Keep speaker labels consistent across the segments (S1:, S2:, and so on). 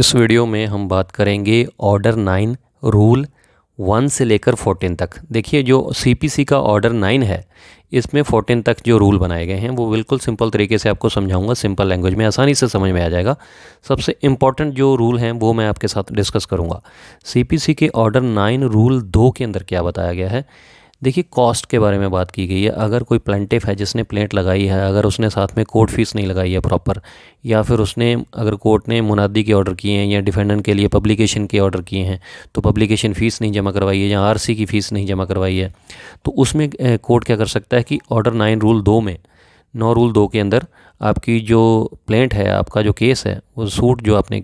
S1: इस वीडियो में हम बात करेंगे ऑर्डर 9 रूल 1 से लेकर 14 तक। देखिए जो सीपीसी का ऑर्डर 9 है इसमें 14 तक जो रूल बनाए गए हैं वो बिल्कुल सिंपल तरीके से आपको समझाऊंगा, सिंपल लैंग्वेज में आसानी से समझ में आ जाएगा। सबसे इम्पॉर्टेंट जो रूल हैं वो मैं आपके साथ डिस्कस करूंगा। सीपीसी के ऑर्डर 9 रूल 2 के अंदर क्या बताया गया है। देखिए कॉस्ट के बारे में बात की गई है। अगर कोई प्लेंटिफ है जिसने प्लेंट लगाई है, अगर उसने साथ में कोर्ट फीस नहीं लगाई है प्रॉपर, या फिर उसने अगर कोर्ट ने मुनादी के ऑर्डर किए हैं या डिफेंडेंट के लिए पब्लिकेशन के ऑर्डर किए हैं तो पब्लिकेशन फ़ीस नहीं जमा करवाई है या आरसी की फ़ीस नहीं जमा करवाई है, तो उसमें कोर्ट क्या कर सकता है कि ऑर्डर 9 रूल 2 में 9 रूल 2 के अंदर आपकी जो प्लेंट है, आपका जो केस है, वो सूट जो आपने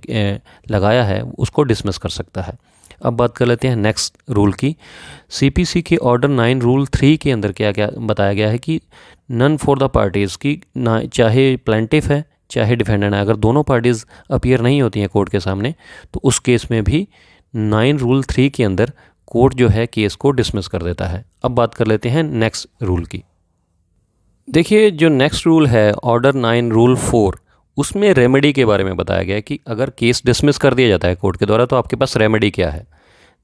S1: लगाया है उसको डिसमिस कर सकता है। अब बात कर लेते हैं नेक्स्ट रूल की। सीपीसी के ऑर्डर 9 रूल 3 के अंदर क्या क्या बताया गया है कि नन फॉर द पार्टीज़ की ना, चाहे प्लेंटिफ है चाहे डिफेंडेंट है, अगर दोनों पार्टीज़ अपीयर नहीं होती हैं कोर्ट के सामने तो उस केस में भी 9 रूल 3 के अंदर कोर्ट जो है केस को डिसमिस कर देता है। अब बात कर लेते हैं नेक्स्ट रूल की। देखिए जो नेक्स्ट रूल है ऑर्डर 9 रूल 4, उसमें रेमेडी के बारे में बताया गया है कि अगर केस डिसमिस कर दिया जाता है कोर्ट के द्वारा तो आपके पास रेमेडी क्या है।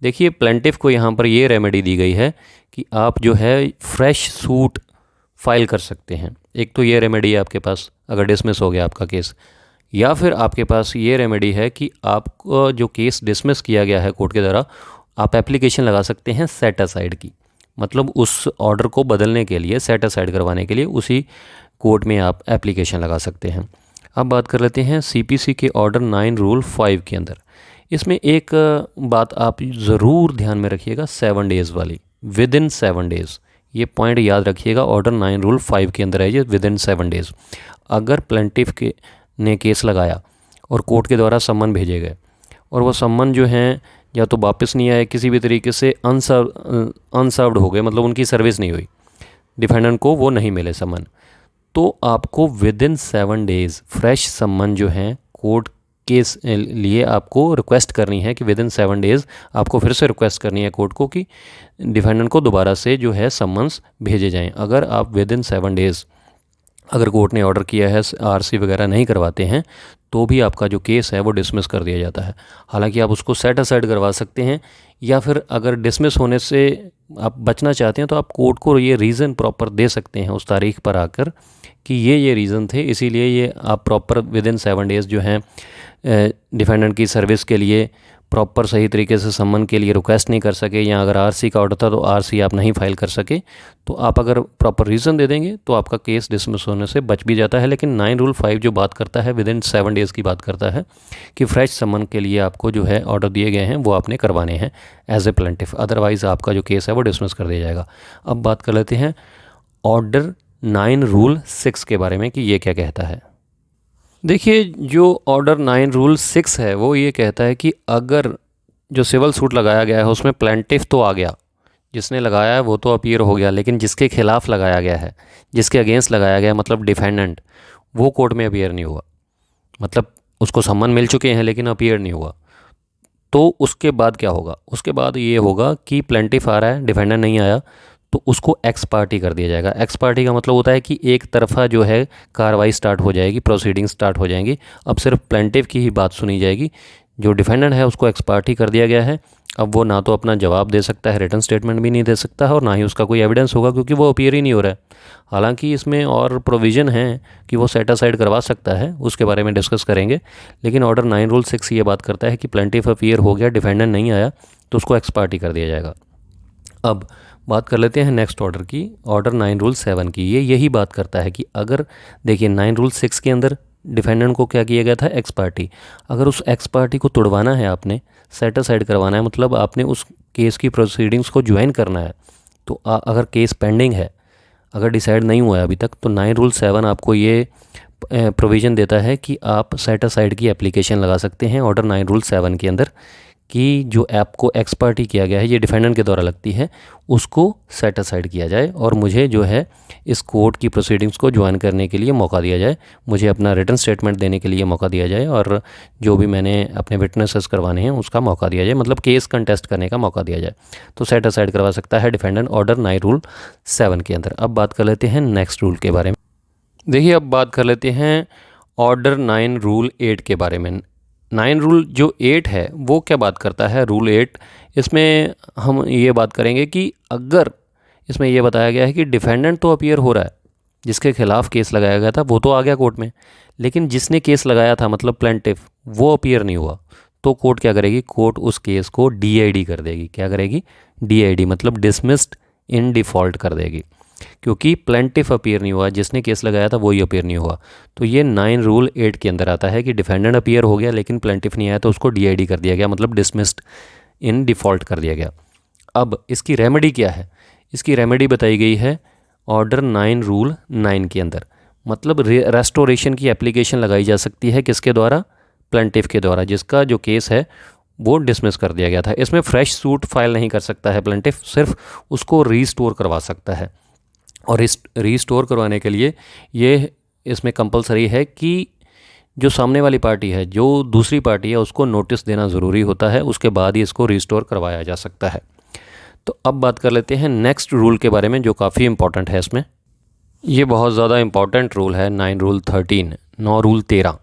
S1: देखिए प्लेंटिफ को यहाँ पर ये रेमेडी दी गई है कि आप जो है फ्रेश सूट फाइल कर सकते हैं। एक तो ये रेमेडी है आपके पास अगर डिसमिस हो गया आपका केस, या फिर आपके पास ये रेमेडी है कि आपको जो केस डिसमिस किया गया है कोर्ट के द्वारा, आप एप्लीकेशन लगा सकते हैं सेट असाइड की। मतलब उस ऑर्डर को बदलने के लिए, सेट असाइड करवाने के लिए उसी कोर्ट में आप एप्लीकेशन लगा सकते हैं। अब बात कर लेते हैं सीपीसी के ऑर्डर 9 रूल 5 के अंदर। इसमें एक बात आप ज़रूर ध्यान में रखिएगा, 7 डेज़ वाली, विद इन 7 डेज़। ये पॉइंट याद रखिएगा, ऑर्डर 9 रूल 5 के अंदर है ये, विद इन 7 डेज़। अगर प्लेंटिफ के ने केस लगाया और कोर्ट के द्वारा सम्मन भेजे गए और वो सम्मन जो हैं या तो वापस नहीं आए, किसी भी तरीके से अनसर्व्ड हो गए, मतलब उनकी सर्विस नहीं हुई, डिफेंडेंट को वो नहीं मिले सम्मन, तो आपको विद इन 7 डेज़ फ्रेश सम्मन जो हैं कोर्ट के लिए आपको रिक्वेस्ट करनी है कि विद इन 7 डेज़ आपको फिर से रिक्वेस्ट करनी है कोर्ट को कि डिफेंडेंट को दोबारा से जो है सम्मन्स भेजे जाएं। अगर आप विद इन 7 डेज़ अगर कोर्ट ने ऑर्डर किया है, आरसी वगैरह नहीं करवाते हैं, तो भी आपका जो केस है वो डिसमिस कर दिया जाता है। हालांकि आप उसको सेट असाइड करवा सकते हैं, या फिर अगर डिसमिस होने से आप बचना चाहते हैं तो आप कोर्ट को ये रीज़न प्रॉपर दे सकते हैं उस तारीख पर आकर कि ये रीज़न थे, इसीलिए ये आप प्रॉपर विद इन 7 डेज़ जो हैं डिफेंडेंट की सर्विस के लिए प्रॉपर सही तरीके से सम्मन के लिए रिक्वेस्ट नहीं कर सके, या अगर आरसी का ऑर्डर था तो आरसी आप नहीं फाइल कर सके, तो आप अगर प्रॉपर रीज़न दे देंगे तो आपका केस डिसमिस होने से बच भी जाता है। लेकिन 9 रूल 5 जो बात करता है विद इन 7 डेज़ की बात करता है कि फ्रेश सम्मन के लिए आपको जो है ऑर्डर दिए गए हैं वो आपने करवाने हैं एज ए प्लेंटिफ, अदरवाइज़ आपका जो केस है वो डिसमिस कर दिया जाएगा। अब बात कर लेते हैं ऑर्डर 9 रूल 6 के बारे में कि ये क्या कहता है। देखिए जो ऑर्डर 9 रूल 6 है वो ये कहता है कि अगर जो सिविल सूट लगाया गया है उसमें प्लेंटिफ तो आ गया, जिसने लगाया है वो तो अपीयर हो गया, लेकिन जिसके खिलाफ लगाया गया है, जिसके अगेंस्ट लगाया गया है, मतलब डिफेंडेंट, वो कोर्ट में अपीयर नहीं हुआ, मतलब उसको सम्मन मिल चुके हैं लेकिन अपीयर नहीं हुआ, तो उसके बाद क्या होगा। उसके बाद ये होगा कि प्लेंटिफ आ रहा है, डिफेंडेंट नहीं आया, तो उसको एक्स पार्टी कर दिया जाएगा। एक्स पार्टी का मतलब होता है कि एक तरफा जो है कार्रवाई स्टार्ट हो जाएगी, प्रोसीडिंग स्टार्ट हो जाएंगी। अब सिर्फ प्लेंटिफ की ही बात सुनी जाएगी, जो डिफेंडेंट है उसको एक्स पार्टी कर दिया गया है। अब वो ना तो अपना जवाब दे सकता है, रिटन स्टेटमेंट भी नहीं दे सकता है, और ना ही उसका कोई एविडेंस होगा क्योंकि वो अपीयर ही नहीं हो रहा है। हालांकि इसमें और प्रोविज़न है कि वो सेट असाइड करवा सकता है, उसके बारे में डिस्कस करेंगे। लेकिन ऑर्डर 9 रूल 6 ये बात करता है कि प्लेंटिफ अपीयर हो गया, डिफेंडेंट नहीं आया, तो उसको एक्स पार्टी कर दिया जाएगा। अब बात कर लेते हैं नेक्स्ट ऑर्डर की, ऑर्डर 9 रूल 7 की। ये यही बात करता है कि अगर देखिए 9 रूल 6 के अंदर डिफेंडेंट को क्या किया गया था, एक्स पार्टी। अगर उस एक्स पार्टी को तोड़वाना है, आपने सेट असाइड करवाना है, मतलब आपने उस केस की प्रोसीडिंग्स को ज्वाइन करना है, तो अगर केस पेंडिंग है, अगर डिसाइड नहीं हुआ है अभी तक, तो 9 रूल 7 आपको ये प्रोविज़न देता है कि आप सेट असाइड की एप्लीकेशन लगा सकते हैं ऑर्डर 9 रूल 7 के अंदर कि जो ऐप को एक्स पार्टी किया गया है, ये डिफेंडेंट के द्वारा लगती है, उसको सेट असाइड किया जाए और मुझे जो है इस कोर्ट की प्रोसीडिंग्स को ज्वाइन करने के लिए मौका दिया जाए, मुझे अपना रिटन स्टेटमेंट देने के लिए मौका दिया जाए, और जो भी मैंने अपने विटनेसेस करवाने हैं उसका मौका दिया जाए, मतलब केस कंटेस्ट करने का मौका दिया जाए। तो सेट असाइड करवा सकता है डिफेंडेंट ऑर्डर 9 रूल 7 के अंदर। अब बात कर लेते हैं नेक्स्ट रूल के बारे में। देखिए अब बात कर लेते हैं ऑर्डर 9 रूल 8 के बारे में। नाइन रूल जो 8 है वो क्या बात करता है, रूल 8, इसमें हम ये बात करेंगे कि अगर इसमें ये बताया गया है कि डिफेंडेंट तो अपीयर हो रहा है, जिसके खिलाफ केस लगाया गया था वो तो आ गया कोर्ट में, लेकिन जिसने केस लगाया था मतलब प्लेंटिफ वो अपीयर नहीं हुआ, तो कोर्ट क्या करेगी, कोर्ट उस केस को डीआईडी कर देगी। क्या करेगी, डीआईडी मतलब डिसमिस्ड इन डिफ़ॉल्ट कर देगी, क्योंकि प्लेंटिफ अपीयर नहीं हुआ, जिसने केस लगाया था वही अपीयर नहीं हुआ। तो ये 9 रूल 8 के अंदर आता है कि डिफेंडेंट अपीयर हो गया लेकिन प्लेंटिफ नहीं आया तो उसको डीआईडी कर दिया गया, मतलब डिसमिस्ड इन डिफ़ॉल्ट कर दिया गया। अब इसकी रेमेडी क्या है, इसकी रेमेडी बताई गई है ऑर्डर 9 रूल 9 के अंदर, मतलब रेस्टोरेशन की एप्लीकेशन लगाई जा सकती है किसके द्वारा, प्लेंटिफ के द्वारा, जिसका जो केस है वो डिसमिस कर दिया गया था। इसमें फ्रेश सूट फाइल नहीं कर सकता है प्लेंटिफ, सिर्फ उसको रीस्टोर करवा सकता है। और इस रीस्टोर करवाने के लिए ये इसमें कंपलसरी है कि जो सामने वाली पार्टी है, जो दूसरी पार्टी है, उसको नोटिस देना ज़रूरी होता है, उसके बाद ही इसको रीस्टोर करवाया जा सकता है। तो अब बात कर लेते हैं नेक्स्ट रूल के बारे में जो काफ़ी इंपॉर्टेंट है। इसमें ये बहुत ज़्यादा इंपॉर्टेंट रूल है, 9 रूल 13, 9 रूल 13।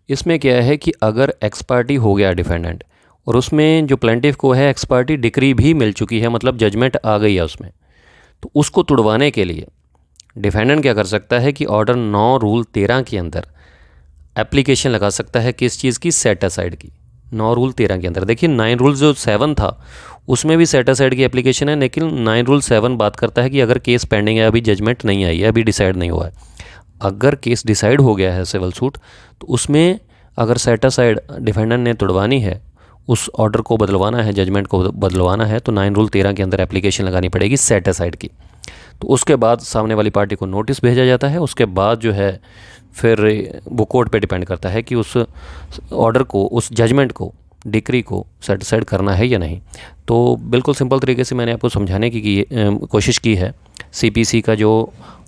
S1: इसमें क्या है कि अगर एक्स पार्टी हो गया डिफेंडेंट और उसमें जो प्लेंटिफ को है एक्स पार्टी डिक्री भी मिल चुकी है, मतलब जजमेंट आ गई है उसमें, तो उसको तुड़वाने के लिए डिफेंडेंट क्या कर सकता है कि ऑर्डर 9 रूल 13 के अंदर एप्लीकेशन लगा सकता है, किस चीज़ की, सेट असाइड की। 9 रूल 13 के अंदर देखिए 9 रूल जो 7 था उसमें भी सेट असाइड की एप्लीकेशन है, लेकिन 9 रूल 7 बात करता है कि अगर केस पेंडिंग है, अभी जजमेंट नहीं आई है, अभी डिसाइड नहीं हुआ है, अगर केस डिसाइड हो गया है सिविल सूट, तो उसमें अगर सेट असाइड डिफेंडेंट ने तुड़वानी है, उस ऑर्डर को बदलवाना है, जजमेंट को बदलवाना है, तो 9 रूल 13 के अंदर एप्लीकेशन लगानी पड़ेगी सेट असाइड की। तो उसके बाद सामने वाली पार्टी को नोटिस भेजा जाता है, उसके बाद जो है फिर वो कोर्ट पे डिपेंड करता है कि उस ऑर्डर को, उस जजमेंट को, डिक्री को सेटिस्फाइड करना है या नहीं। तो बिल्कुल सिंपल तरीके से मैंने आपको समझाने की कोशिश की है। सीपीसी का जो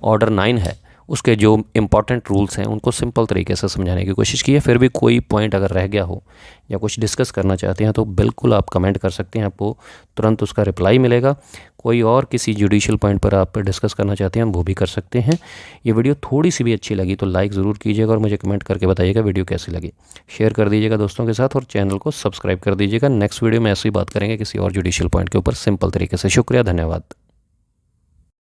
S1: ऑर्डर 9 है उसके जो इम्पॉर्टेंट रूल्स हैं उनको सिंपल तरीके से समझाने की कोशिश की है। फिर भी कोई पॉइंट अगर रह गया हो या कुछ डिस्कस करना चाहते हैं तो बिल्कुल आप कमेंट कर सकते हैं, आपको तुरंत उसका रिप्लाई मिलेगा। कोई और किसी जुडिशियल पॉइंट पर आप डिस्कस करना चाहते हैं वो भी कर सकते हैं। ये वीडियो थोड़ी सी भी अच्छी लगी तो लाइक ज़रूर कीजिएगा और मुझे कमेंट करके बताइएगा वीडियो कैसी लगी। शेयर कर दीजिएगा दोस्तों के साथ और चैनल को सब्सक्राइब कर दीजिएगा। नेक्स्ट वीडियो में ऐसी बात करेंगे किसी और जुडिशियल पॉइंट के ऊपर सिंपल तरीके से। शुक्रिया, धन्यवाद।